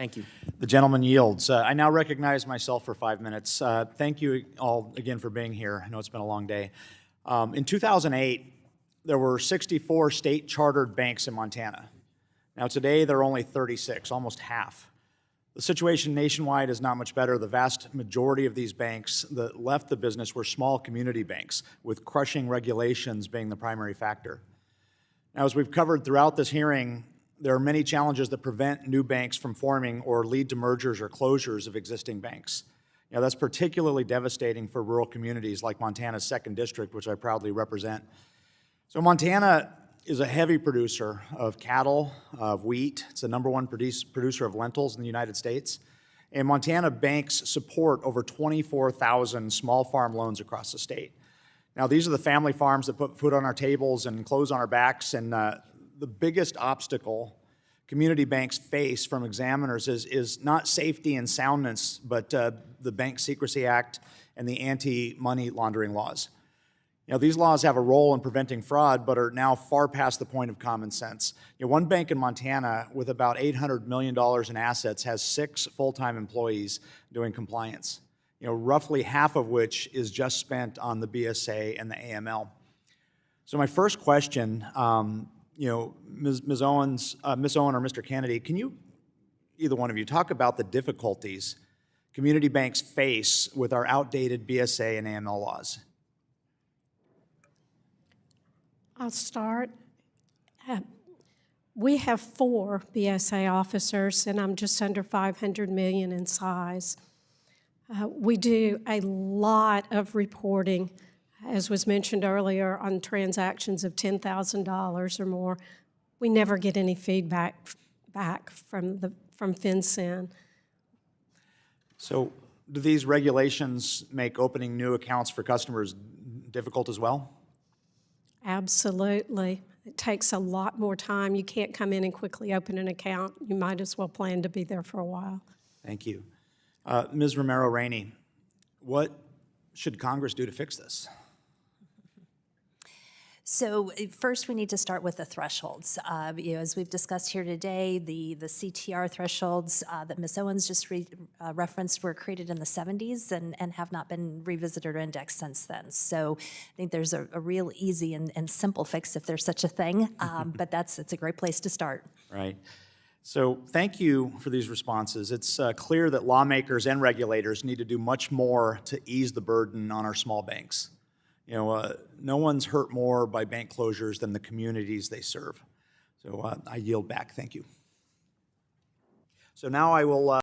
Thank you. The gentleman yields. I now recognize myself for 5 minutes. Thank you all again for being here. I know it's been a long day. In 2008, there were 64 state-chartered banks in Montana. Now today, there are only 36, almost half. The situation nationwide is not much better. The vast majority of these banks that left the business were small community banks, with crushing regulations being the primary factor. Now, as we've covered throughout this hearing, there are many challenges that prevent new banks from forming or lead to mergers or closures of existing banks. That's particularly devastating for rural communities like Montana's 2nd District, which I proudly represent. So Montana is a heavy producer of cattle, of wheat. It's the #1 producer of lentils in the United States. And Montana banks support over 24,000 small farm loans across the state. Now, these are the family farms that put food on our tables and clothes on our backs, and the biggest obstacle community banks face from examiners is not safety and soundness, but the Bank Secrecy Act and the anti-money laundering laws. These laws have a role in preventing fraud, but are now far past the point of common sense. One bank in Montana with about $800 million in assets has 6 full-time employees doing compliance, roughly half of which is just spent on the BSA and the AML. So my first question, Ms. Owen or Mr. Kennedy, can you, either one of you, talk about the difficulties community banks face with our outdated BSA and AML laws? I'll start. We have 4 BSA officers, and I'm just under $500 million in size. We do a lot of reporting, as was mentioned earlier, on transactions of $10,000 or more. We never get any feedback back from FinCEN. So do these regulations make opening new accounts for customers difficult as well? Absolutely. It takes a lot more time. You can't come in and quickly open an account. You might as well plan to be there for a while. Thank you. Ms. Romero-Rainey, what should Congress do to fix this? So first, we need to start with the thresholds. As we've discussed here today, the CTR thresholds that Ms. Owens just referenced were created in the 70s and have not been revisited or indexed since then. So I think there's a real easy and simple fix if there's such a thing, but it's a great place to start. Right. So thank you for these responses. It's clear that lawmakers and regulators need to do much more to ease the burden on our small banks. No one's hurt more by bank closures than the communities they serve. So I yield back. Thank you. So now I will